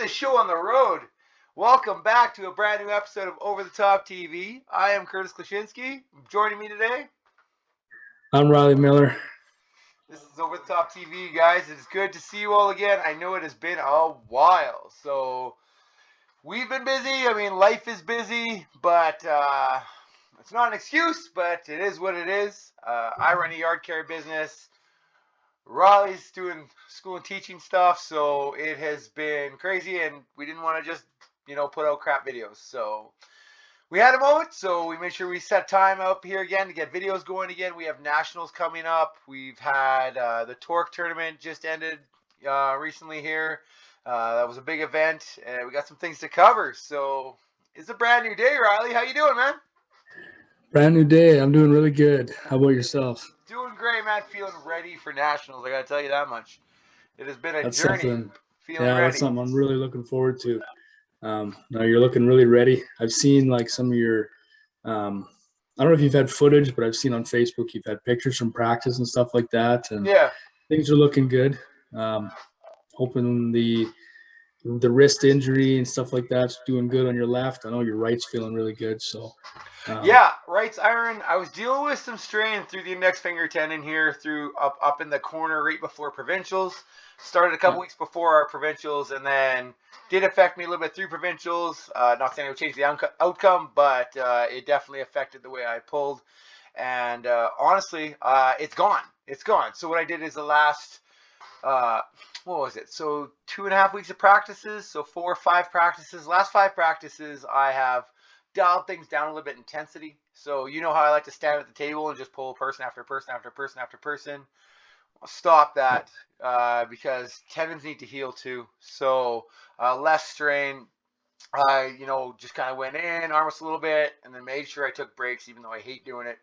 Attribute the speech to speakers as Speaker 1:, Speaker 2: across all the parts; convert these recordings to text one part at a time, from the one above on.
Speaker 1: the show on the road. Welcome back to a brand new episode of Over the Top TV. I am Curtis Klaschinski. Joining me today,
Speaker 2: I'm Riley Miller.
Speaker 1: this is Over the Top TV, guys. It's good to see you all again. I know it has been a while, so we've been busy. I mean, life is busy, but it's not an excuse, but it is what it is. I run a yard care business. Raleigh's doing school and teaching stuff, so it has been crazy, and we didn't want to just, put out crap videos. So we had a moment, so we made sure we set time up here again to get videos going again. We have nationals coming up. We've had the Tork tournament just ended recently here. That was a big event, and we got some things to cover. So it's a brand new day, Riley. How you doing, man?
Speaker 2: Brand new day. I'm doing really good. How about yourself?
Speaker 1: Doing great, man. Feeling ready for nationals. I got to tell you that much. It has been a
Speaker 2: That's
Speaker 1: journey.
Speaker 2: something.
Speaker 1: Feeling
Speaker 2: Yeah,
Speaker 1: ready.
Speaker 2: that's something I'm really looking forward to. No, you're looking really ready. I've seen like some of your, I don't know if you've had footage, but I've seen on Facebook you've had pictures from practice and stuff like that, and
Speaker 1: Yeah.
Speaker 2: things are looking good. Hoping the wrist injury and stuff like that's doing good on your left. I know your right's feeling really good. So
Speaker 1: Yeah, right's iron. I was dealing with some strain through the index finger tendon here, through up in the corner right before provincials. Started a couple weeks before our provincials, and then did affect me a little bit through provincials. Not saying it would change the outcome, but it definitely affected the way I pulled. And honestly, it's gone. It's gone. So what I did is the last, what was it? So 2.5 weeks of practices. So 4 or 5 practices. Last 5 practices, I have dialed things down a little bit intensity. So you know how I like to stand at the table and just pull person after person after person after person. I'll stop that because tendons need to heal too. So less strain. I, just kind of went in, arm wrestled a little bit, and then made sure I took breaks, even though I hate doing it.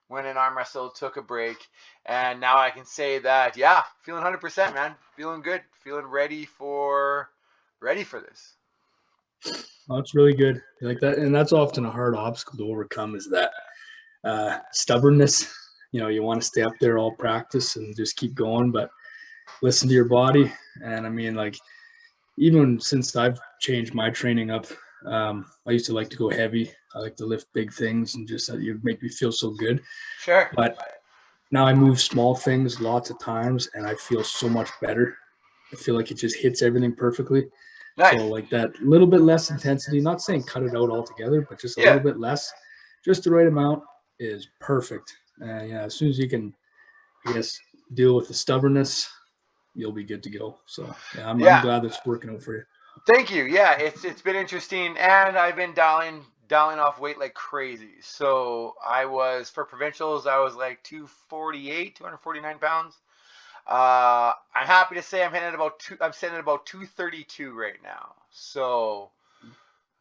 Speaker 1: Went in, arm wrestled, took a break, and now I can say that, yeah, feeling 100%, man. Feeling good. Feeling ready for this.
Speaker 2: oh, it's really good. Like that, and that's often a hard obstacle to overcome is that stubbornness. You want to stay up there all practice and just keep going, but listen to your body. And I mean, like, even since I've changed my training up, I used to like to go heavy. I like to lift big things and just you make me feel so good.
Speaker 1: Sure.
Speaker 2: But now I move small things lots of times and I feel so much better. I feel like it just hits everything perfectly.
Speaker 1: Nice.
Speaker 2: So like that little bit less intensity, not saying cut it out altogether, but just a little bit less, just the right amount is perfect. As soon as you can, I guess, deal with the stubbornness, you'll be good to go. So I'm glad that's working out for you.
Speaker 1: Thank you. Yeah, it's been interesting, and I've been dialing off weight like crazy. So I was, for provincials, I was like 249 pounds. I'm happy to say I'm sitting at about 232 right now. So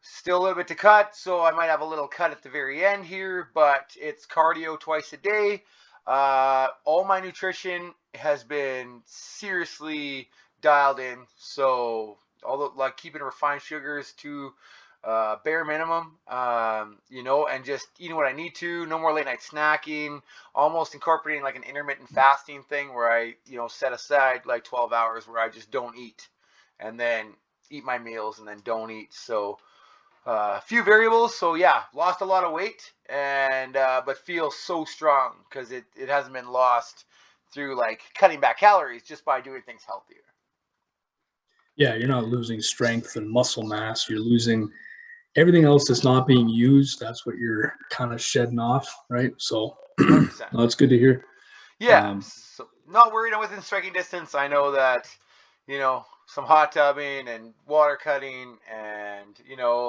Speaker 1: still a little bit to cut. So I might have a little cut at the very end here, but it's cardio twice a day. All my nutrition has been seriously dialed in. So although like keeping refined sugars to bare minimum, and just eating what I need to. No more late night snacking. Almost incorporating like an intermittent fasting thing where I, set aside like 12 hours where I just don't eat, and then eat my meals and then don't eat. So a few variables. So yeah, lost a lot of weight, and but feel so strong because it hasn't been lost through like cutting back calories, just by doing things healthier.
Speaker 2: Yeah, you're not losing strength and muscle mass. You're losing everything else that's not being used. That's what you're kind of shedding off, right? So that's good to hear.
Speaker 1: Yeah, so not worried I'm within striking distance. I know that, some hot tubbing and water cutting and,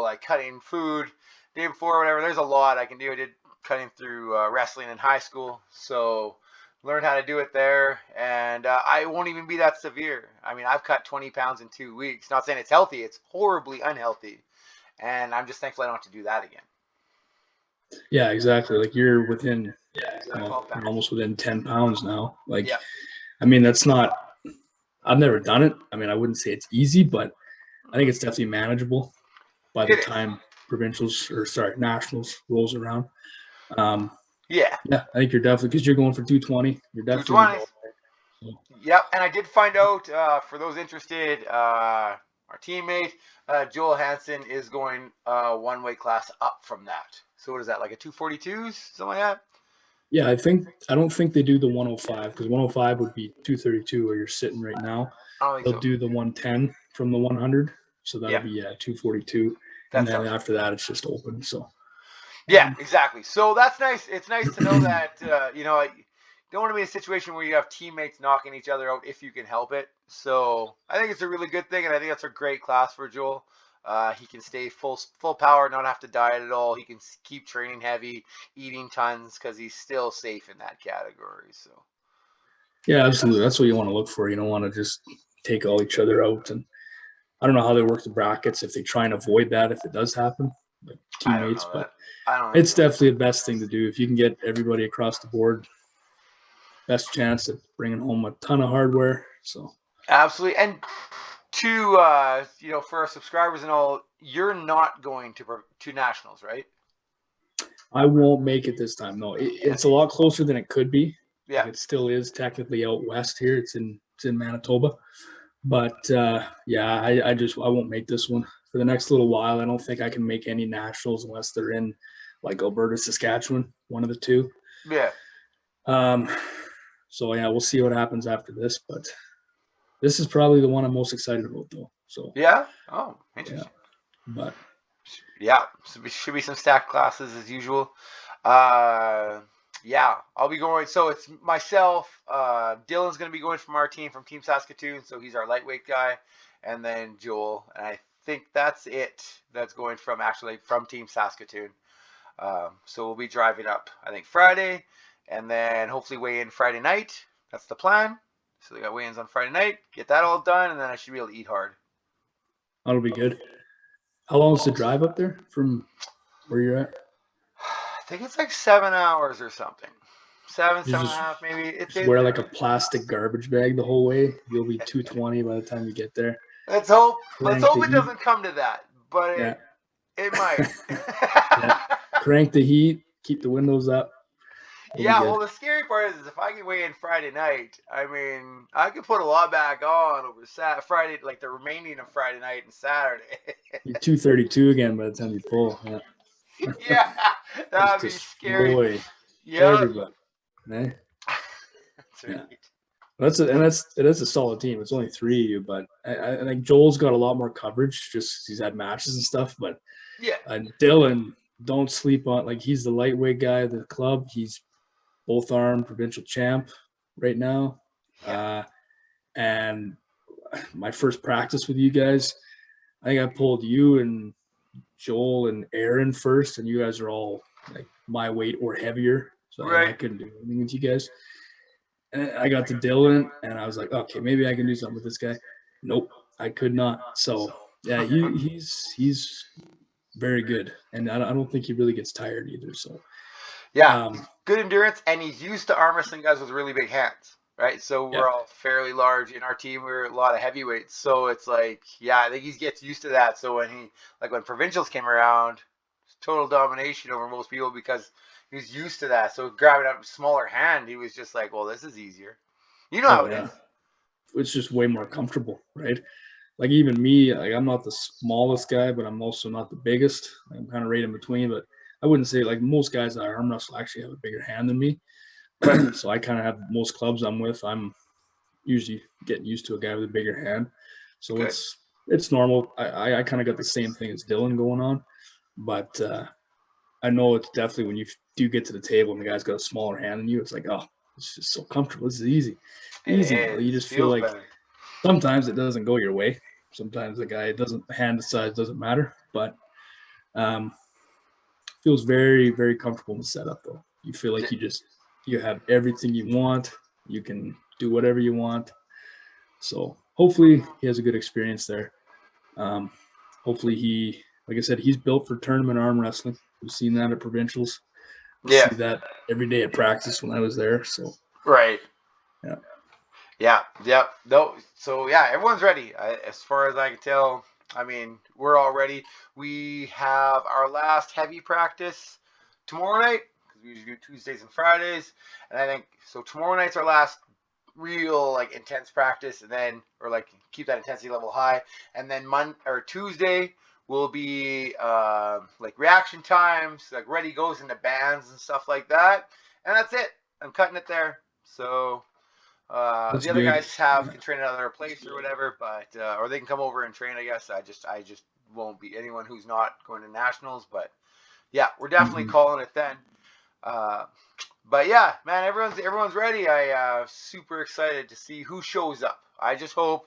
Speaker 1: like cutting food the day before, whatever. There's a lot I can do. I did cutting through wrestling in high school, so learned how to do it there, and I won't even be that severe. I mean, I've cut 20 pounds in 2 weeks. Not saying it's healthy. It's horribly unhealthy, and I'm just thankful I don't have to do that again.
Speaker 2: Yeah, exactly. Like you're within, you're almost within 10 pounds now. Like, I mean, that's not, I've never done it. I mean, I wouldn't say it's easy, but I think it's definitely manageable by the time nationals rolls around.
Speaker 1: Yeah,
Speaker 2: I think you're definitely, because you're going for 220. You're definitely
Speaker 1: 220. Yep, and I did find out, for those interested, our teammate. Joel Hansen is going one weight class up from that. So what is that, like a 242s, something like that?
Speaker 2: Yeah, I don't think they do the 105 because 105 would be 232 where you're sitting right now.
Speaker 1: I don't think
Speaker 2: They'll
Speaker 1: so.
Speaker 2: do the 110 from the 100, so that'll
Speaker 1: Yeah,
Speaker 2: be 242, and
Speaker 1: that
Speaker 2: then
Speaker 1: sounds right.
Speaker 2: after that it's just open. So
Speaker 1: Yeah, exactly. So that's nice. It's nice to know that you don't want to be in a situation where you have teammates knocking each other out if you can help it. So I think it's a really good thing, and I think that's a great class for Joel. He can stay full power, not have to diet at all. He can keep training heavy, eating tons because he's still safe in that category. So
Speaker 2: yeah, absolutely, that's what you want to look for. You don't want to just take all each other out, and I don't know how they work the brackets if they try and avoid that if it does happen, like
Speaker 1: I don't
Speaker 2: teammates,
Speaker 1: know
Speaker 2: but
Speaker 1: that. I don't think
Speaker 2: it's
Speaker 1: so.
Speaker 2: definitely the best thing to do if you can get everybody across the board. Best chance at bringing home a ton of hardware. So
Speaker 1: Absolutely. And to for our subscribers and all, you're not going to nationals, right?
Speaker 2: I won't make it this time. No,
Speaker 1: Yeah.
Speaker 2: it's a lot closer than it could be.
Speaker 1: Yeah.
Speaker 2: Like it still is technically out west here. It's in Manitoba, but yeah, I won't make this one for the next little while. I don't think I can make any nationals unless they're in like Alberta, Saskatchewan, one of the two.
Speaker 1: Yeah.
Speaker 2: Um, so yeah, we'll see what happens after this, but this is probably the one I'm most excited about, though. So
Speaker 1: Yeah. Oh,
Speaker 2: yeah,
Speaker 1: interesting.
Speaker 2: but
Speaker 1: Yeah. So should be some stacked classes as usual. Uh, yeah, I'll be going. So it's myself. Dylan's going to be going from our team, from Team Saskatoon. So he's our lightweight guy, and then Joel. And I think that's it. That's going from actually from Team Saskatoon. So we'll be driving up, I think, Friday, and then hopefully weigh in Friday night. That's the plan. So they got weigh-ins on Friday night. Get that all done, and then I should be able to eat hard.
Speaker 2: that'll be good. How long is the drive up there from where you're at?
Speaker 1: I think it's like 7 hours or something. Seven,
Speaker 2: You
Speaker 1: seven and a
Speaker 2: just
Speaker 1: half, maybe.
Speaker 2: just wear like a plastic garbage bag the whole way. You'll be 220 by the time you get there.
Speaker 1: Let's hope. Let's
Speaker 2: Crank the
Speaker 1: hope it
Speaker 2: heat.
Speaker 1: doesn't come to that, but
Speaker 2: Yeah,
Speaker 1: it might.
Speaker 2: yeah. Crank the heat. Keep the windows up. It'll be
Speaker 1: Yeah,
Speaker 2: good.
Speaker 1: well, the scary part is if I can weigh in Friday night, I mean, I could put a lot back on over Friday, like the remaining of Friday night and Saturday.
Speaker 2: You're 232 again by the time you pull. Yeah.
Speaker 1: Yeah,
Speaker 2: Just
Speaker 1: that'd be scary.
Speaker 2: destroy
Speaker 1: Yep,
Speaker 2: everybody. Eh?
Speaker 1: that's
Speaker 2: Yeah.
Speaker 1: right.
Speaker 2: It is a solid team. It's only three of you, but I think Joel's got a lot more coverage just he's had matches and stuff. But
Speaker 1: Yeah,
Speaker 2: Dylan, don't sleep on like he's the lightweight guy of the club. He's both arm provincial champ right now.
Speaker 1: yeah,
Speaker 2: And my first practice with you guys, I think I pulled you and Joel and Aaron first, and you guys are all like my weight or heavier. So I
Speaker 1: right.
Speaker 2: couldn't do anything with you guys. And I got to Dylan, and I was like, okay, maybe I can do something with this guy. Nope, I could not. So yeah, he's very good, and I don't think he really gets tired either. So
Speaker 1: Yeah,
Speaker 2: um,
Speaker 1: good endurance, and he's used to arm wrestling guys with really big hands, right? So
Speaker 2: yeah,
Speaker 1: we're all fairly large in our team. We're a lot of heavyweights, so it's like, yeah, I think he gets used to that. So when provincials came around, total domination over most people because he was used to that. So grabbing a smaller hand, he was just like, well, this is easier. You know
Speaker 2: oh
Speaker 1: how it is.
Speaker 2: yeah, it's just way more comfortable, right? Like even me, like I'm not the smallest guy, but I'm also not the biggest. I'm kind of right in between. But I wouldn't say like most guys that arm wrestle actually have a bigger hand than me.
Speaker 1: Right.
Speaker 2: So I kind of have most clubs I'm with. I'm usually getting used to a guy with a bigger hand. So
Speaker 1: Good.
Speaker 2: it's normal. I kind of got the same thing as Dylan going on, but I know it's definitely when you do get to the table and the guy's got a smaller hand than you, it's like, oh, it's just so comfortable. This is
Speaker 1: It
Speaker 2: easy now. You
Speaker 1: is.
Speaker 2: just feel
Speaker 1: Feels
Speaker 2: like
Speaker 1: better.
Speaker 2: sometimes it doesn't go your way. Sometimes the guy doesn't hand size doesn't matter, but um, feels very very comfortable in the setup though. You feel like you have everything you want. You can do whatever you want. So hopefully he has a good experience there. Um, hopefully like I said, he's built for tournament arm wrestling. We've seen that at provincials. We
Speaker 1: Yeah.
Speaker 2: see that every day at practice when I was there. So
Speaker 1: Right.
Speaker 2: yeah,
Speaker 1: Yeah. Yep. No. So yeah, everyone's ready. As far as I can tell, I mean, we're all ready. We have our last heavy practice tomorrow night because we usually do Tuesdays and Fridays, and I think so. Tomorrow night's our last real like intense practice, and then or like keep that intensity level high, and then Tuesday will be like reaction times, like ready goes into bands and stuff like that, and that's it. I'm cutting it there. So
Speaker 2: That's
Speaker 1: the other
Speaker 2: good.
Speaker 1: guys can train at another place or whatever, but or they can come over and train. I guess I just won't be anyone who's not going to nationals, but yeah, we're definitely
Speaker 2: Hmm.
Speaker 1: calling it then. Uh, but yeah, man, everyone's ready. I super excited to see who shows up. I just hope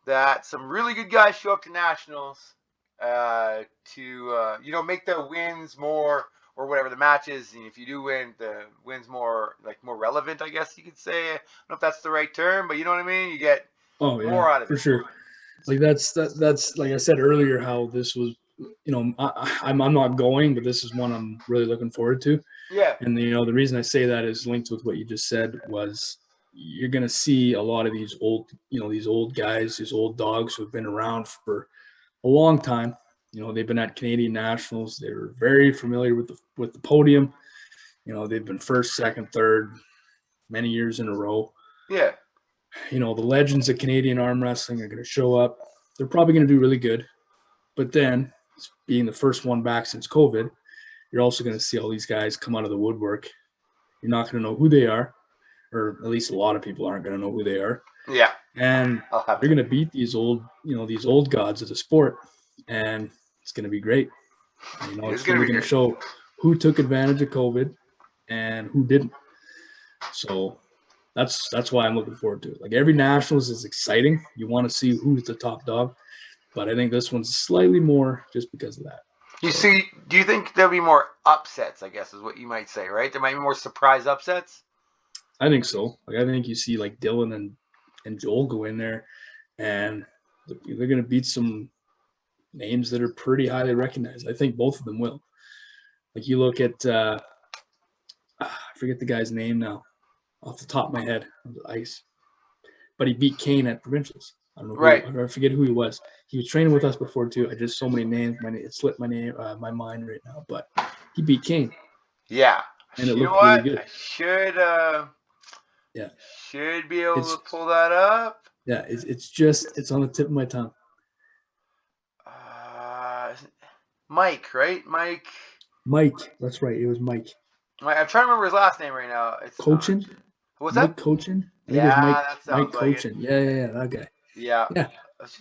Speaker 1: that some really good guys show up to nationals to make the wins more or whatever the match is. And if you do win, the wins more relevant, I guess you could say. I don't know if that's the right term, but you know what I mean. You get
Speaker 2: Oh yeah,
Speaker 1: more out of
Speaker 2: for
Speaker 1: it.
Speaker 2: sure. Like that's like I said earlier, how this was. I'm not going, but this is one I'm really looking forward to.
Speaker 1: Yeah,
Speaker 2: And the reason I say that is linked with what you just said was you're going to see a lot of these old guys, these old dogs who have been around for a long time. They've been at Canadian nationals. They're very familiar with the podium. They've been first, second, third many years in a row.
Speaker 1: yeah,
Speaker 2: The legends of Canadian arm wrestling are going to show up. They're probably going to do really good. But then, being the first one back since COVID, you're also going to see all these guys come out of the woodwork. You're not going to know who they are, or at least a lot of people aren't going to know who they are.
Speaker 1: yeah.
Speaker 2: And
Speaker 1: I'll have
Speaker 2: they're
Speaker 1: to.
Speaker 2: going to beat these old gods of the sport, and it's going to be great.
Speaker 1: It's
Speaker 2: It's
Speaker 1: gonna
Speaker 2: really
Speaker 1: be
Speaker 2: going to
Speaker 1: great.
Speaker 2: show who took advantage of COVID and who didn't. So that's why I'm looking forward to it. Like every nationals is exciting. You want to see who's the top dog, but I think this one's slightly more just because of that.
Speaker 1: You
Speaker 2: So
Speaker 1: see, do you think there'll be more upsets? I guess is what you might say, right? There might be more surprise upsets.
Speaker 2: I think so. Like I think you see like Dylan and Joel go in there, and they're going to beat some names that are pretty highly recognized. I think both of them will. Like you look at I forget the guy's name now off the top of my head on the ice, but he beat Kane at provincials. I don't know
Speaker 1: Right.
Speaker 2: I forget who he was. He was training with us before too. I just so many names. It slipped my mind right now, but he beat Kane,
Speaker 1: Yeah.
Speaker 2: and it
Speaker 1: You know
Speaker 2: looked really
Speaker 1: what?
Speaker 2: good.
Speaker 1: I
Speaker 2: Yeah,
Speaker 1: should be able
Speaker 2: it's
Speaker 1: to pull that up.
Speaker 2: it's on the tip of my tongue.
Speaker 1: Uh, Mike, right? Mike.
Speaker 2: Mike, that's right. It was Mike
Speaker 1: I'm trying to remember his last name right now. It's
Speaker 2: Cochin.
Speaker 1: what's that?
Speaker 2: Mike Cochin. I think it was
Speaker 1: Yeah,
Speaker 2: Mike
Speaker 1: that
Speaker 2: Mike
Speaker 1: sounds like it.
Speaker 2: Cochin. Yeah, that guy.
Speaker 1: Yeah.
Speaker 2: Yeah,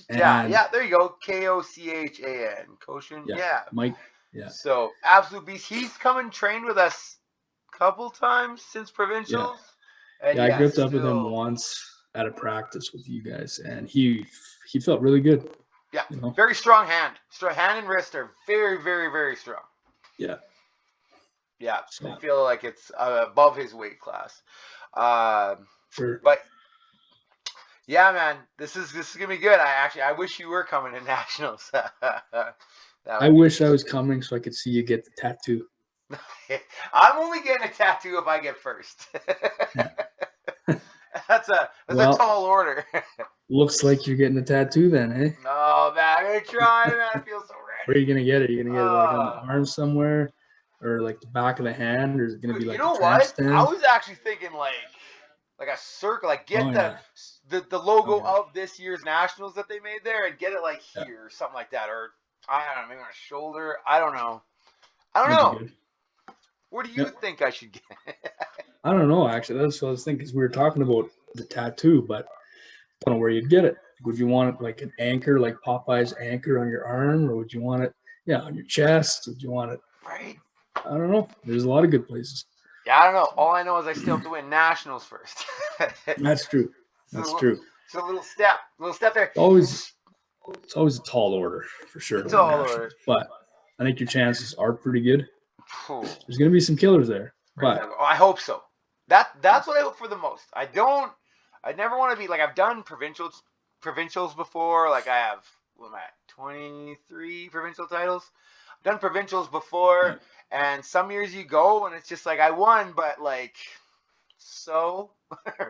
Speaker 1: Yeah,
Speaker 2: and
Speaker 1: yeah. There you go. Kochan. Koshin.
Speaker 2: yeah,
Speaker 1: Yeah.
Speaker 2: Mike. Yeah,
Speaker 1: So absolute beast. He's come and trained with us a couple times since
Speaker 2: yeah.
Speaker 1: provincials, and
Speaker 2: Yeah, I
Speaker 1: yeah,
Speaker 2: gripped up with him
Speaker 1: still,
Speaker 2: once at a practice with you guys, and he felt really good.
Speaker 1: yeah,
Speaker 2: You know,
Speaker 1: very strong hand. Strong hand and wrist are very, very, very strong.
Speaker 2: yeah.
Speaker 1: Yeah, I
Speaker 2: So
Speaker 1: feel like it's above his weight class.
Speaker 2: sure.
Speaker 1: But yeah, man, this is gonna be good. I wish you were coming to nationals. That
Speaker 2: I
Speaker 1: would be.
Speaker 2: wish I was coming so I could see you get the tattoo.
Speaker 1: I'm only getting a tattoo if I get first.
Speaker 2: Yeah.
Speaker 1: That's a
Speaker 2: Well,
Speaker 1: tall order.
Speaker 2: looks like you're getting a tattoo then, eh?
Speaker 1: No, man, I'm gonna try, man. I feel so
Speaker 2: Where are
Speaker 1: ready.
Speaker 2: you gonna get it? Are you gonna get it like on the
Speaker 1: Uh,
Speaker 2: arm somewhere, or like the back of the hand, or is it gonna be
Speaker 1: you
Speaker 2: like a
Speaker 1: know
Speaker 2: tramp
Speaker 1: what? I
Speaker 2: stamp?
Speaker 1: was actually thinking like a circle, like
Speaker 2: Oh
Speaker 1: get the
Speaker 2: yeah,
Speaker 1: the
Speaker 2: oh
Speaker 1: logo
Speaker 2: yeah,
Speaker 1: of this year's nationals that they made there, and get it like
Speaker 2: yeah.
Speaker 1: here or something like that, or I don't know, maybe on a shoulder. I don't know. I don't
Speaker 2: That'd be
Speaker 1: know.
Speaker 2: good.
Speaker 1: Where do you
Speaker 2: Yep.
Speaker 1: think I should get?
Speaker 2: I don't know actually. That's what I was thinking. Cause we were talking about the tattoo, but I don't know where you'd get it. Would you want it like an anchor, like Popeye's anchor on your arm, or would you want it, yeah, on your chest? Would you want it?
Speaker 1: Right?
Speaker 2: I don't know. There's a lot of good places.
Speaker 1: Yeah, I don't know. All I know is I still have to win nationals first.
Speaker 2: That's true.
Speaker 1: So
Speaker 2: That's true.
Speaker 1: it's a little step there.
Speaker 2: Always, it's always a tall order for sure to
Speaker 1: It's
Speaker 2: win
Speaker 1: all over.
Speaker 2: nationals, but I think your chances are pretty good.
Speaker 1: Phew.
Speaker 2: There's going to be some killers there, but
Speaker 1: Oh, I hope so. That's what I hope for the most. I never want to be like I've done provincials before. Like I have what am I at, 23 provincial titles. I've done provincials
Speaker 2: yeah,
Speaker 1: before, and some years you go and it's just like I won, but like so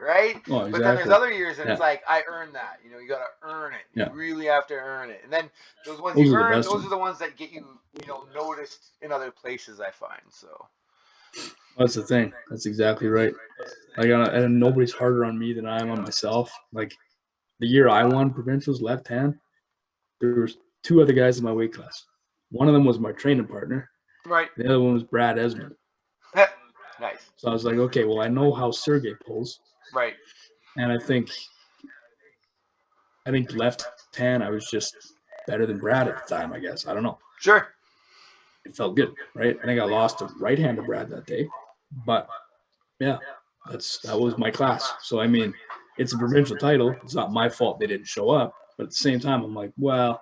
Speaker 1: right.
Speaker 2: oh,
Speaker 1: But then there's
Speaker 2: exactly.
Speaker 1: other years and it's
Speaker 2: Yeah,
Speaker 1: like I earned that. You got to earn it. You
Speaker 2: yeah.
Speaker 1: really have to earn it. And then those ones
Speaker 2: Those
Speaker 1: you
Speaker 2: are the
Speaker 1: earn,
Speaker 2: best
Speaker 1: those are
Speaker 2: ones.
Speaker 1: the ones that get you noticed in other places. I find so.
Speaker 2: That's the thing. That's exactly right. Like, and nobody's harder on me than I am on myself. Like the year I won provincials left hand, there was two other guys in my weight class. One of them was my training partner.
Speaker 1: Right.
Speaker 2: The other one was Brad Esmond.
Speaker 1: Nice.
Speaker 2: So I was like, okay, well, I know how Sergey pulls,
Speaker 1: Right.
Speaker 2: and I think left hand, I was just better than Brad at the time. I guess I don't know.
Speaker 1: Sure.
Speaker 2: It felt good, right? I think I lost to right hand to Brad that day, but yeah, that was my class. So I mean, it's a provincial title. It's not my fault they didn't show up, but at the same time, I'm like, well,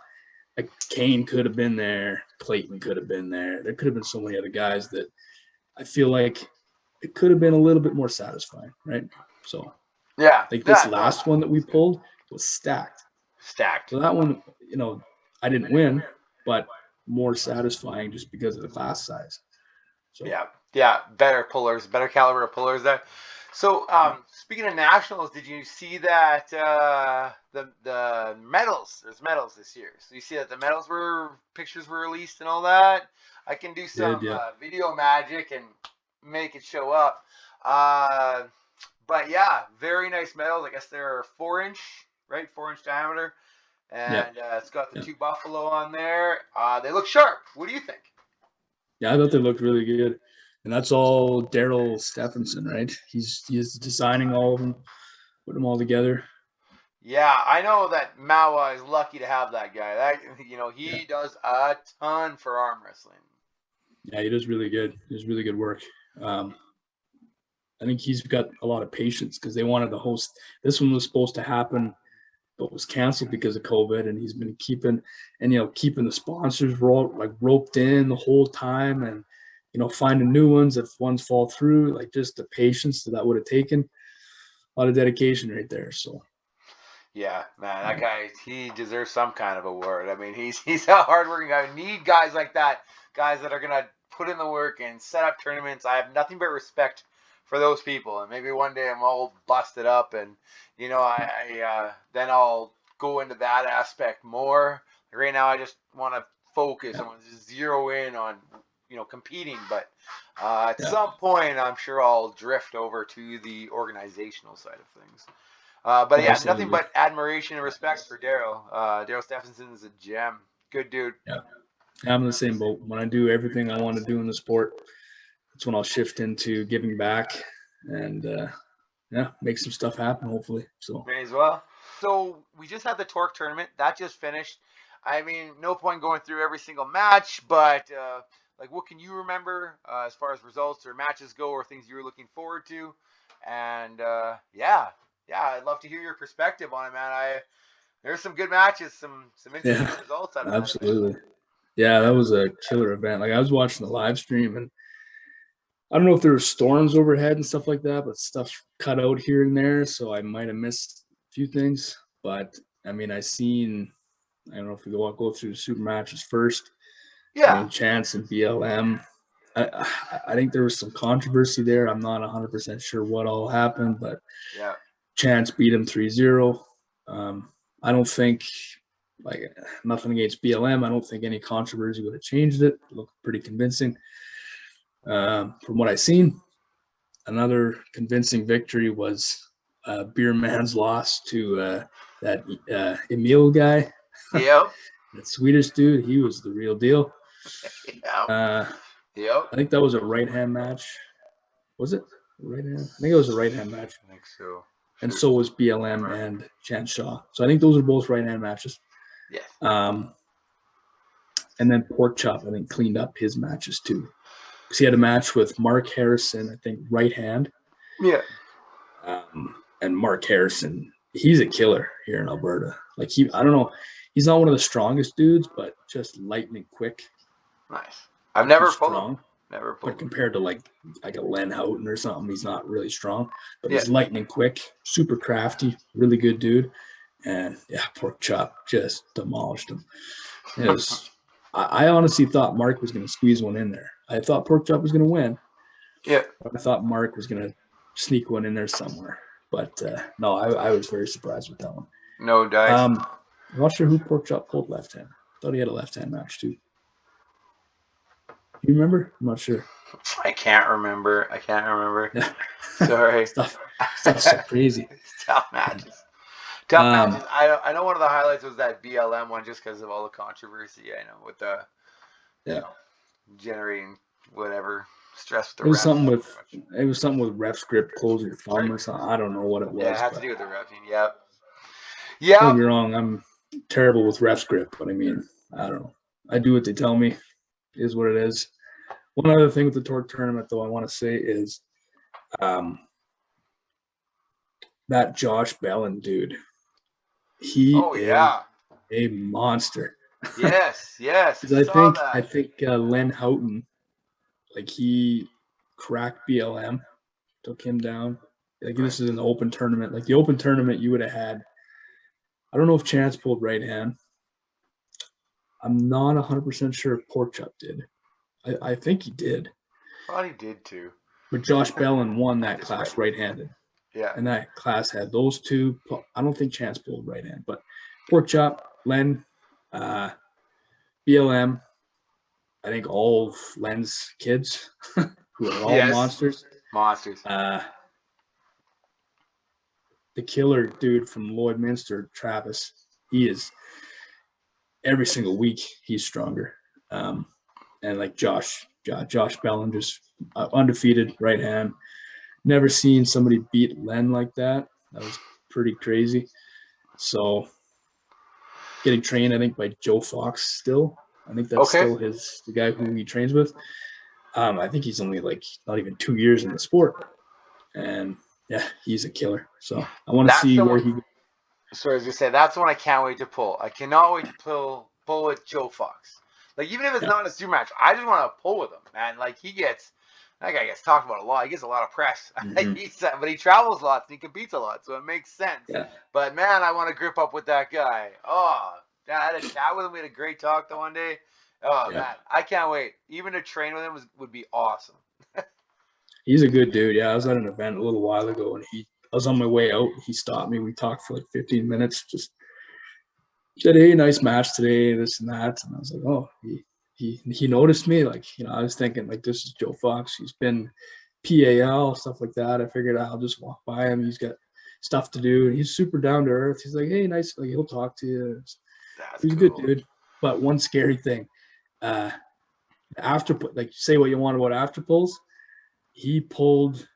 Speaker 2: like Kane could have been there, Clayton could have been there. There could have been so many other guys that I feel like it could have been a little bit more satisfying, right? So
Speaker 1: Yeah.
Speaker 2: like this
Speaker 1: Yeah. No.
Speaker 2: last one that we pulled was stacked.
Speaker 1: Stacked.
Speaker 2: So that one, I didn't win, but more satisfying just because of the class size. So
Speaker 1: Yeah. Yeah. Better pullers, better caliber of pullers there. So,
Speaker 2: yeah,
Speaker 1: speaking of nationals, did you see that the medals? There's medals this year. So you see that the medals pictures were released and all that. I can do some
Speaker 2: yeah,
Speaker 1: video magic and make it show up. Uh, but yeah, very nice medals. I guess they're 4 inch, right? 4 inch diameter,
Speaker 2: yeah,
Speaker 1: and it's got the
Speaker 2: yeah.
Speaker 1: two buffalo on there. They look sharp. What do you think?
Speaker 2: Yeah, I thought they looked really good. And that's all Daryl Stephenson, right? He's designing all of them, putting them all together.
Speaker 1: Yeah, I know that Mawa is lucky to have that guy. That
Speaker 2: Yeah.
Speaker 1: he does a ton for arm wrestling.
Speaker 2: Yeah, he does really good. He does really good work. Um, I think he's got a lot of patience because they wanted to host. This one was supposed to happen, but was canceled because of COVID. And he's been keeping the sponsors roped in the whole time, and finding new ones if ones fall through. Like just the patience that would have taken. A lot of dedication right there. So
Speaker 1: Yeah, man, that
Speaker 2: yeah,
Speaker 1: guy he deserves some kind of award. I mean, he's a hardworking guy. We need guys like that, guys that are gonna put in the work and set up tournaments. I have nothing but respect for those people, and maybe one day I'm all busted up, and then I'll go into that aspect more. Right now, I just want to focus. I
Speaker 2: yeah,
Speaker 1: want to zero in on competing, but at
Speaker 2: yeah,
Speaker 1: some point, I'm sure I'll drift over to the organizational side of things. But yeah, nothing
Speaker 2: absolutely.
Speaker 1: but admiration and respect for Daryl. Daryl Stephenson is a gem. Good dude.
Speaker 2: Yeah, I'm in the same boat. When I do everything I want to do in the sport, that's when I'll shift into giving back and yeah, make some stuff happen. Hopefully, so
Speaker 1: May as well. So we just had the Tork tournament that just finished. I mean, no point going through every single match, but like, what can you remember as far as results or matches go, or things you were looking forward to? And yeah, I'd love to hear your perspective on it, man. There's some good matches, some interesting
Speaker 2: yeah,
Speaker 1: results out of that event.
Speaker 2: absolutely. Yeah, that was a killer event. Like I was watching the live stream, and I don't know if there were storms overhead and stuff like that, but stuff cut out here and there, so I might have missed a few things. But I mean, I don't know if we go through the super matches first. I
Speaker 1: Yeah,
Speaker 2: mean, Chance and BLM. I think there was some controversy there. I'm not 100% sure what all happened, but
Speaker 1: yeah.
Speaker 2: Chance beat him 3-0. I don't think, like, nothing against BLM. I don't think any controversy would have changed it. It looked pretty convincing. From what I've seen, another convincing victory was Beer Man's loss to that Emil guy,
Speaker 1: Yep.
Speaker 2: that Swedish dude. He was the real deal.
Speaker 1: Yep.
Speaker 2: Uh,
Speaker 1: Yep.
Speaker 2: I think that was a right hand match. Was it right hand? I think it was a right hand match.
Speaker 1: I think so.
Speaker 2: And
Speaker 1: Shoot.
Speaker 2: so was BLM and Chan Shaw. So I think those are both right hand matches.
Speaker 1: Yes.
Speaker 2: And then Pork Chop, I think, cleaned up his matches too. Because he had a match with Mark Harrison, I think, right hand.
Speaker 1: Yeah.
Speaker 2: And Mark Harrison, he's a killer here in Alberta. Like I don't know, he's not one of the strongest dudes, but just lightning quick.
Speaker 1: Nice. I've
Speaker 2: Like
Speaker 1: never
Speaker 2: he's
Speaker 1: pulled him.
Speaker 2: strong.
Speaker 1: Never pulled
Speaker 2: But
Speaker 1: him.
Speaker 2: compared to like a Len Houghton or something, he's not really strong. But
Speaker 1: Yeah.
Speaker 2: he's lightning quick, super crafty, really good dude. And yeah, Pork Chop just demolished him. It was, I honestly thought Mark was going to squeeze one in there. I thought Pork Chop was going to win.
Speaker 1: Yeah.
Speaker 2: I thought Mark was going to sneak one in there somewhere. But no, I was very surprised with that one.
Speaker 1: No dice.
Speaker 2: I'm not sure who Pork Chop pulled left hand. I thought he had a left hand match too. You remember? I'm not sure.
Speaker 1: I can't remember. I can't remember.
Speaker 2: Yeah.
Speaker 1: Sorry.
Speaker 2: Stuff's so crazy.
Speaker 1: Tough
Speaker 2: Yeah.
Speaker 1: matches. Tough
Speaker 2: Um,
Speaker 1: matches. I know one of the highlights was that BLM one just because of all the controversy. I know with the you
Speaker 2: yeah.
Speaker 1: know generating whatever stress with
Speaker 2: It
Speaker 1: the
Speaker 2: was
Speaker 1: refs.
Speaker 2: something with
Speaker 1: Pretty much.
Speaker 2: ref script closing your thumb or something. I don't know what it
Speaker 1: Yeah, it
Speaker 2: was,
Speaker 1: had to
Speaker 2: but
Speaker 1: do with the refing. Yep.
Speaker 2: don't
Speaker 1: Yep.
Speaker 2: get me wrong, I'm terrible with ref script, but I mean, I don't know. I do what they tell me, is what it is. One other thing with the Torque tournament, though, I want to say is um, that Josh Bellin dude. He
Speaker 1: Oh
Speaker 2: is
Speaker 1: yeah.
Speaker 2: a monster.
Speaker 1: Yes. Yes. I
Speaker 2: Because I
Speaker 1: saw
Speaker 2: think I
Speaker 1: that.
Speaker 2: think Len Houghton, like he cracked BLM, took him down. Like
Speaker 1: Right.
Speaker 2: this is an open tournament. Like the open tournament, you would have had. I don't know if Chance pulled right hand. I'm not 100% sure if Porkchop did. I think he did.
Speaker 1: Thought he did too.
Speaker 2: But Josh Bellin won
Speaker 1: I
Speaker 2: that
Speaker 1: just read
Speaker 2: class
Speaker 1: it.
Speaker 2: right-handed,
Speaker 1: Yeah.
Speaker 2: and that class had those two. I don't think Chance pulled right hand, but Porkchop, Len, uh, BLM. I think all of Len's kids, who are all
Speaker 1: Yes.
Speaker 2: monsters.
Speaker 1: Monsters.
Speaker 2: Uh, the killer dude from Lloydminster, Travis, he is every single week he's stronger. And like Josh Bellin, just undefeated right hand. Never seen somebody beat Len like that. That was pretty crazy. So getting trained, I think, by Joe Fox still. I think that's
Speaker 1: Okay.
Speaker 2: still the guy who he trains with. I think he's only like not even 2 years in the sport. And yeah, he's a killer. So I want to
Speaker 1: That's
Speaker 2: see
Speaker 1: the
Speaker 2: where
Speaker 1: one.
Speaker 2: he.
Speaker 1: So as you say, that's the one I can't wait to pull. I cannot wait to pull with Joe Fox. Like even if it's
Speaker 2: Yeah,
Speaker 1: not in a super match, I just want to pull with him, man. Like that guy gets talked about a lot. He gets a lot of press.
Speaker 2: mm-hmm.
Speaker 1: But he travels lots and he competes a lot, so it makes sense.
Speaker 2: Yeah,
Speaker 1: But man, I want to grip up with that guy. Oh, I had a chat with him. We had a great talk the one day. Oh
Speaker 2: yeah.
Speaker 1: man, I can't wait. Even to train with him would be awesome.
Speaker 2: He's a good dude. Yeah, I was at an event a little while ago, and I was on my way out. He stopped me. We talked for like 15 minutes. Just said, "Hey, nice match today, this and that." And I was like, "Oh, he noticed me." Like, I was thinking like, this is Joe Fox. He's been PAL stuff like that. I figured I'll just walk by him. He's got stuff to do. And he's super down to earth. He's like, "Hey, nice." Like, he'll talk to you.
Speaker 1: That's
Speaker 2: He's a good
Speaker 1: cool.
Speaker 2: dude. But one scary thing, uh, after like say what you want about after pulls, he pulled.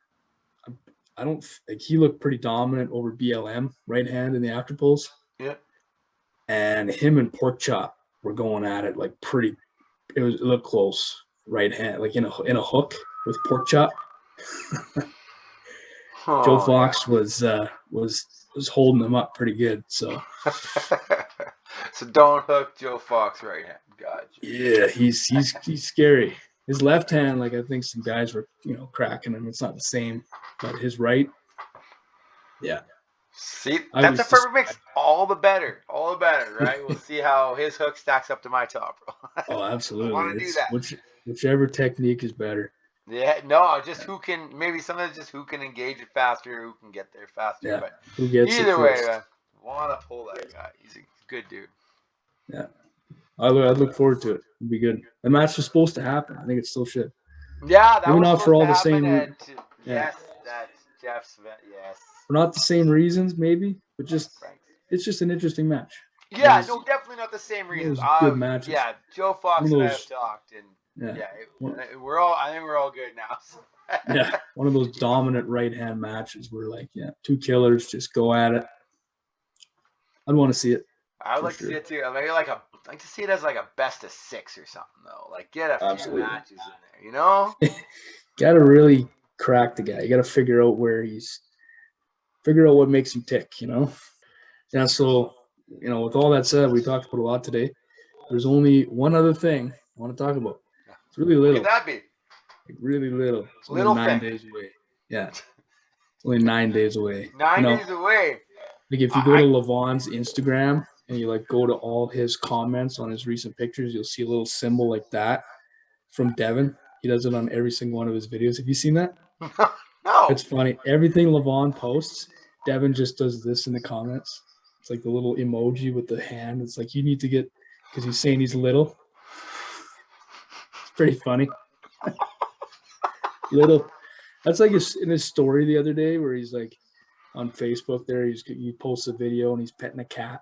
Speaker 2: I don't like he looked pretty dominant over BLM right hand in the after pulls,
Speaker 1: Yeah.
Speaker 2: and him and Pork Chop were going at it like pretty. It looked close right hand, like in a hook with Pork Chop. Joe
Speaker 1: Oh
Speaker 2: Fox was holding him up pretty good. So
Speaker 1: yeah. So don't hook Joe Fox right hand. Gotcha.
Speaker 2: yeah, he's scary. His left hand, like I think some guys were cracking him. It's not the same, but his right, yeah,
Speaker 1: See,
Speaker 2: I
Speaker 1: that's a
Speaker 2: was just
Speaker 1: perfect mix. All the better. All the better, right? We'll see how his hook stacks up to my top, bro.
Speaker 2: oh
Speaker 1: I
Speaker 2: absolutely.
Speaker 1: want to do
Speaker 2: It's
Speaker 1: that.
Speaker 2: whichever technique is better.
Speaker 1: Yeah, no, just
Speaker 2: Yeah,
Speaker 1: who can maybe sometimes just who can engage it faster, who can get there faster.
Speaker 2: yeah.
Speaker 1: But
Speaker 2: Who gets it
Speaker 1: either way,
Speaker 2: first?
Speaker 1: man, want to pull that guy. He's a good dude.
Speaker 2: Yeah, I look forward to it. It'd be good. The match was supposed to happen. I think it still should.
Speaker 1: Yeah, that
Speaker 2: Maybe
Speaker 1: was
Speaker 2: not for
Speaker 1: supposed to
Speaker 2: all the
Speaker 1: happen
Speaker 2: same.
Speaker 1: at
Speaker 2: Yeah,
Speaker 1: yes, that's Jeff's event. Yes,
Speaker 2: for not the same reasons, maybe, but just
Speaker 1: Frank's.
Speaker 2: it's just an interesting match. It
Speaker 1: Yeah,
Speaker 2: was
Speaker 1: no, definitely not the same
Speaker 2: one of
Speaker 1: reasons.
Speaker 2: those good matches.
Speaker 1: Yeah, Joe
Speaker 2: One of
Speaker 1: Fox and I have
Speaker 2: those,
Speaker 1: talked, and
Speaker 2: yeah,
Speaker 1: yeah,
Speaker 2: one,
Speaker 1: we're all. I think we're all good now.
Speaker 2: yeah, one of those dominant right hand matches where like, yeah, two killers just go at it. I'd want to see it
Speaker 1: I would
Speaker 2: for
Speaker 1: like to see
Speaker 2: sure.
Speaker 1: it too. Maybe like to see it as like a best of six or something though. Like get a few
Speaker 2: Absolutely.
Speaker 1: matches in there, you know?
Speaker 2: Got to really crack the guy. You got to figure out what makes him tick. Yeah. So with all that said, we talked about a lot today. There's only one other thing I want to talk about. It's really
Speaker 1: What could
Speaker 2: little,
Speaker 1: that be?
Speaker 2: like really little. It's only
Speaker 1: Little
Speaker 2: nine
Speaker 1: thing.
Speaker 2: days away. Yeah, it's only 9 days away.
Speaker 1: 9 days away.
Speaker 2: Like if you go to
Speaker 1: I
Speaker 2: Levon's Instagram and you like go to all his comments on his recent pictures, you'll see a little symbol like that from Devin. He does it on every single one of his videos. Have you seen that?
Speaker 1: no.
Speaker 2: It's funny. Everything Levon posts, Devin just does this in the comments. It's like the little emoji with the hand. It's like you need to get because he's saying he's little. It's pretty funny. Little. That's like in his story the other day where he's like on Facebook. There, he posts a video and he's petting a cat.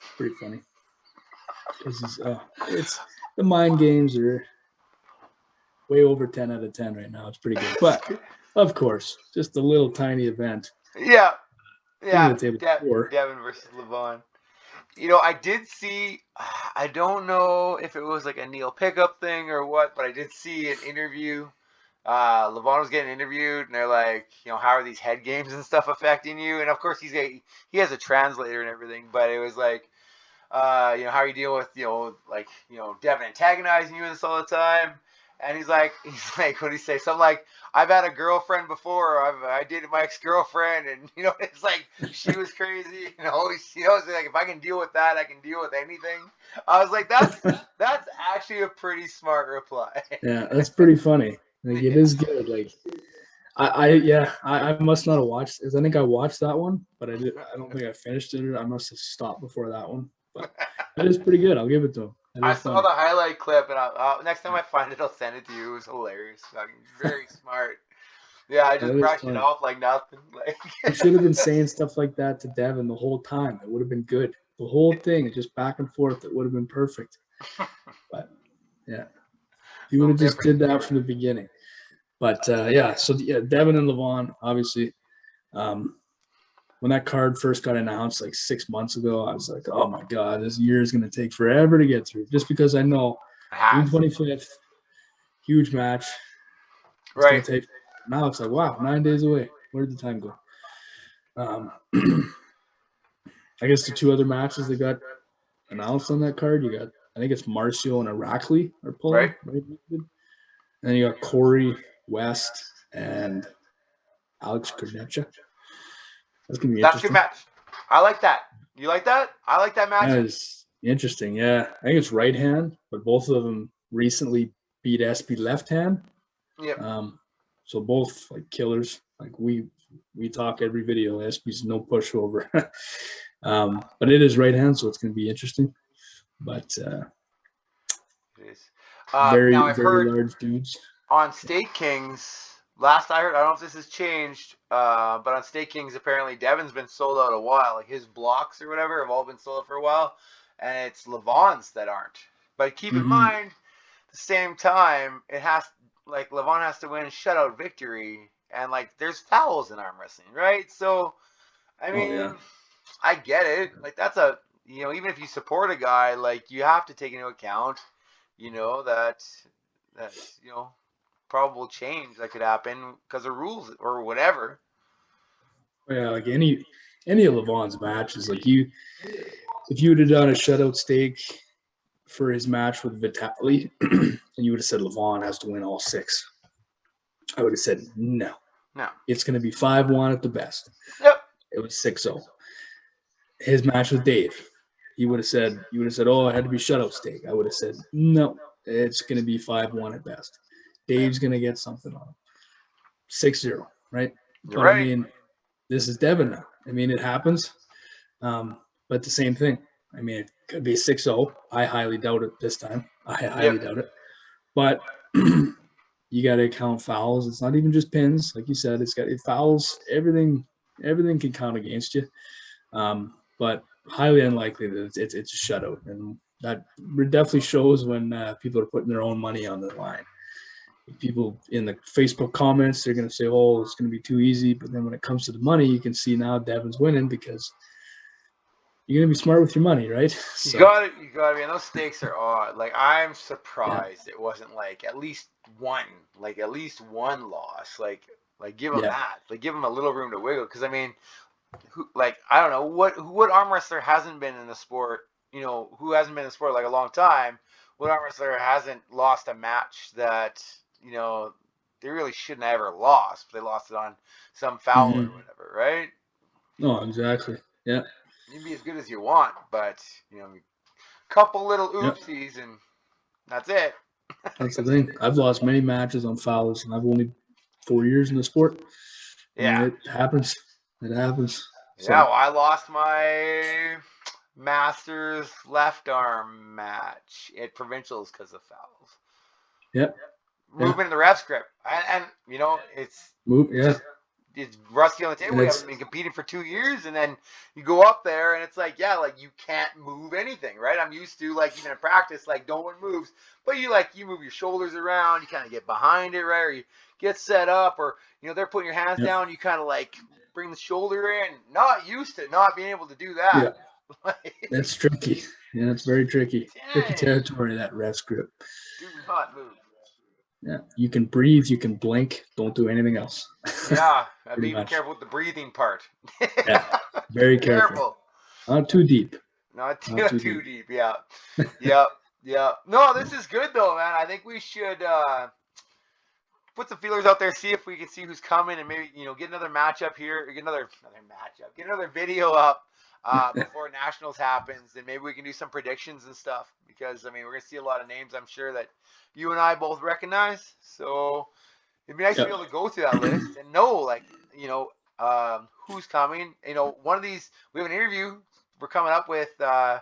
Speaker 2: It's pretty funny because it's the mind games are way over 10 out of 10 right now. It's pretty good, but of course, just a little tiny event.
Speaker 1: Yeah,
Speaker 2: Bringing
Speaker 1: yeah.
Speaker 2: the table four.
Speaker 1: Devin versus Levon. I did see. I don't know if it was like a Neil pickup thing or what, but I did see an interview. Levon was getting interviewed, and they're like, how are these head games and stuff affecting you? And of course, he has a translator and everything, but it was like, how are you dealing with, Devin antagonizing you this all the time? And he's like, what do you say? Something like, I've had a girlfriend before. I dated my ex-girlfriend, and it's like she was crazy. It's like if I can deal with that, I can deal with anything. I was like, that's actually a pretty smart reply.
Speaker 2: Yeah, that's pretty funny. Like it is good. Like I must not have watched. I think I watched that one, but I don't think I finished it. I must have stopped before that one. But it is pretty good. I'll give it to him. It
Speaker 1: I
Speaker 2: is
Speaker 1: saw
Speaker 2: funny.
Speaker 1: the highlight clip, and next time I find it, I'll send it to you. It was hilarious. Very smart. Yeah, I
Speaker 2: That
Speaker 1: just
Speaker 2: is
Speaker 1: brushed it
Speaker 2: funny.
Speaker 1: off like nothing.
Speaker 2: You should have been saying stuff like that to Devin the whole time. It would have been good. The whole thing, just back and forth. It would have been perfect. But yeah, he would have just did that from the beginning. But so Devin and Levon, obviously. When that card first got announced like 6 months ago, I was like, oh my God, this year is going to take forever to get through. Just because I know June 25th, huge match. It's going
Speaker 1: Right.
Speaker 2: to take. Now it's like, wow, 9 days away. Where did the time go? I guess the two other matches that got announced on that card, you got, I think it's Marcio and Araceli are pulling. Right? And then you got Corey West and Alex Kornecha. That's going to be
Speaker 1: That's a good
Speaker 2: interesting.
Speaker 1: match. I like that. You like that? I like that match.
Speaker 2: That is interesting. Yeah. I think it's right hand, but both of them recently beat SB left hand.
Speaker 1: Yep.
Speaker 2: So both like killers. Like we talk every video. SB's no pushover. But it is right hand, so it's going to be interesting. But
Speaker 1: It is.
Speaker 2: very,
Speaker 1: Now I've
Speaker 2: very
Speaker 1: heard
Speaker 2: large dudes.
Speaker 1: on State Kings. Last I heard, I don't know if this has changed, but on State Kings, apparently Devin's been sold out a while. Like his blocks or whatever have all been sold out for a while, and it's Levon's that aren't. But keep in mind, at the same time, it has like Levon has to win shutout victory, and like there's fouls in arm wrestling, right? So I mean, I get it. Like that's even if you support a guy, like you have to take into account, that's probable change that could happen because of rules or whatever.
Speaker 2: Yeah, like any of Levon's matches, like if you would have done a shutout stake for his match with Vitali, and you would have said Levon has to win all 6, I would have said no.
Speaker 1: No.
Speaker 2: It's going to be 5-1 at the best.
Speaker 1: Yep.
Speaker 2: It was 6-0. His match with Dave, you would have said, oh, it had to be shutout stake. I would have said, no, it's going to be 5-1 at best. Dave's going to get something on him. 6-0, right?
Speaker 1: You're
Speaker 2: But
Speaker 1: right.
Speaker 2: I mean, this is Devin now. I mean, it happens. But the same thing. I mean, it could be 6-0. I highly doubt it this time. I highly doubt it. But you got to count fouls. It's not even just pins, like you said. It's got fouls. Everything can count against you. But highly unlikely that it's a shutout, and that definitely shows when people are putting their own money on the line. People in the Facebook comments, they're going to say, "Oh, it's going to be too easy," but then when it comes to the money, you can see now Devin's winning because you're going to be smart with your money, right?
Speaker 1: So. You got to be. And those stakes are odd. Like I'm surprised it wasn't like at least one loss. Like give them that. Like give them a little room to wiggle. Because I mean, I don't know what arm wrestler hasn't been in the sport. Who hasn't been in the sport like a long time. What arm wrestler hasn't lost a match that they really shouldn't have ever lost? But they lost it on some foul or whatever, right?
Speaker 2: No, exactly. Yeah.
Speaker 1: You can be as good as you want, but couple little oopsies and that's it.
Speaker 2: That's the thing. I've lost many matches on fouls, and I've only 4 years in the sport.
Speaker 1: Yeah,
Speaker 2: it happens. It happens.
Speaker 1: So. Yeah, well, I lost my Masters left arm match at provincials because of fouls.
Speaker 2: Yep. Yeah.
Speaker 1: movement in the ref's grip, and you know it's
Speaker 2: Move. Yeah.
Speaker 1: just it's rusty on the table.
Speaker 2: And
Speaker 1: We
Speaker 2: it's
Speaker 1: haven't been competing for 2 years, and then you go up there, and it's like, yeah, like you can't move anything, right? I'm used to like even in practice, like no one moves, but you move your shoulders around, you kind of get behind it, right? Or you get set up, or you know they're putting your hands
Speaker 2: yeah.
Speaker 1: down, you kind of like bring the shoulder in. Not used to not being able to do that.
Speaker 2: Yeah. That's tricky. Yeah, it's very tricky. Tricky
Speaker 1: Dang,
Speaker 2: territory, that ref grip.
Speaker 1: do not move.
Speaker 2: Yeah. You can breathe, you can blink, don't do anything else.
Speaker 1: Yeah, I'd be
Speaker 2: Pretty
Speaker 1: even
Speaker 2: much.
Speaker 1: careful with the breathing part.
Speaker 2: Yeah. Very careful.
Speaker 1: Careful.
Speaker 2: Not too deep.
Speaker 1: Not
Speaker 2: Not too
Speaker 1: too
Speaker 2: deep.
Speaker 1: deep. Yeah. Yep. Yep. No, this is good though, man. I think we should put some feelers out there, see if we can see who's coming, and maybe get another matchup here, or get another video up before nationals happens, and maybe we can do some predictions and stuff. Because I mean, we're gonna see a lot of names, I'm sure, that you and I both recognize. So it'd be nice to be
Speaker 2: Yep.
Speaker 1: able to go through that list and know, like, who's coming. One of these, we have an interview we're coming up with Ty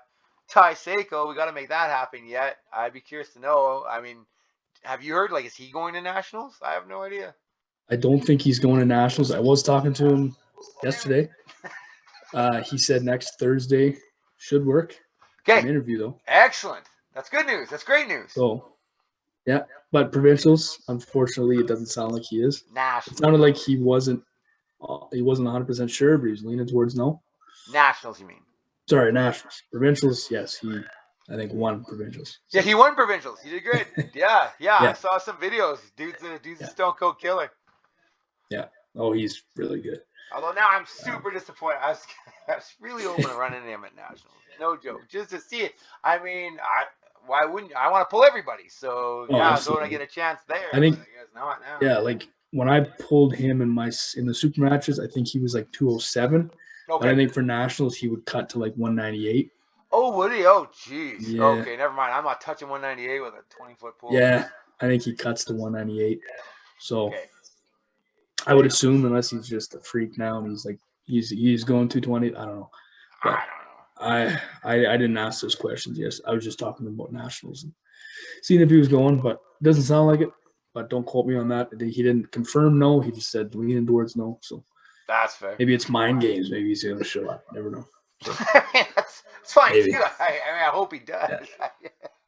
Speaker 1: Seiko. We got to make that happen yet. I'd be curious to know. I mean, have you heard, like, is he going to nationals? I have no idea.
Speaker 2: I don't think he's going to nationals. I was talking to him yesterday. He said next Thursday should work. An
Speaker 1: Okay,
Speaker 2: interview though.
Speaker 1: excellent. That's good news. That's great news.
Speaker 2: So yeah, but provincials, unfortunately, it doesn't sound like he is. It
Speaker 1: Nationals.
Speaker 2: sounded like he wasn't 100% sure, but he was leaning towards no.
Speaker 1: Nationals, you mean?
Speaker 2: Sorry, nationals. Provincials, yes, he I think won provincials.
Speaker 1: Yeah, he won provincials. He did great. Yeah.
Speaker 2: Yeah.
Speaker 1: I saw some videos. Dude's a stone cold killer.
Speaker 2: Yeah. Oh, he's really good.
Speaker 1: Although now I'm super disappointed. I was really hoping to run into him at nationals. No joke, just to see it. I mean, why wouldn't I want to pull everybody? So yeah,
Speaker 2: absolutely.
Speaker 1: don't I get a chance there?
Speaker 2: I think.
Speaker 1: But I guess not now.
Speaker 2: Yeah, like when I pulled him in the super matches, I think he was like 207.
Speaker 1: Okay.
Speaker 2: But I think for nationals he would cut to like 198.
Speaker 1: Oh, would he? Oh, jeez.
Speaker 2: Yeah.
Speaker 1: Okay, never mind. I'm not touching 198 with a 20-foot pull.
Speaker 2: Yeah, I think he cuts to 198. So
Speaker 1: okay.
Speaker 2: I would assume, unless he's just a freak now and he's going 220. I don't know. But
Speaker 1: I don't know.
Speaker 2: I didn't ask those questions. Yes, I was just talking about nationals and seeing if he was going, but it doesn't sound like it. But don't quote me on that. He didn't confirm no. He just said leaning towards no. So
Speaker 1: that's fair.
Speaker 2: Maybe it's mind games. Maybe he's going to show up. Never know. So,
Speaker 1: it's fine
Speaker 2: maybe.
Speaker 1: too. I hope he does.
Speaker 2: Yeah.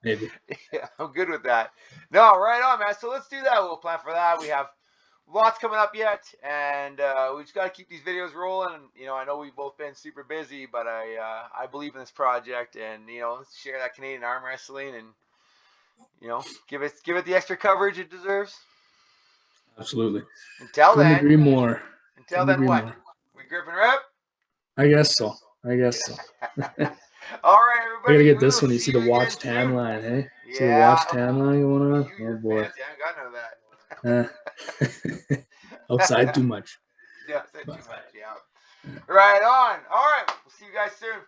Speaker 2: Maybe.
Speaker 1: Yeah, I'm good with that. No, right on, man. So let's do that. We'll plan for that. We have lots coming up yet, and we just got to keep these videos rolling. And I know we've both been super busy, but I believe in this project, and let's share that Canadian arm wrestling, and give it the extra coverage it deserves.
Speaker 2: Absolutely.
Speaker 1: Until
Speaker 2: Couldn't
Speaker 1: then,
Speaker 2: agree more.
Speaker 1: Until then, what? More. We grip and rip?
Speaker 2: I guess so. All right,
Speaker 1: everybody.
Speaker 2: I gotta get this one. You see the watch tan line, hey?
Speaker 1: Yeah.
Speaker 2: See the watch tan line going on? Oh boy.
Speaker 1: Fancy. I got none of
Speaker 2: that. Outside too much.
Speaker 1: Yeah, outside too much. Yeah. Right on. All right. We'll see you guys soon.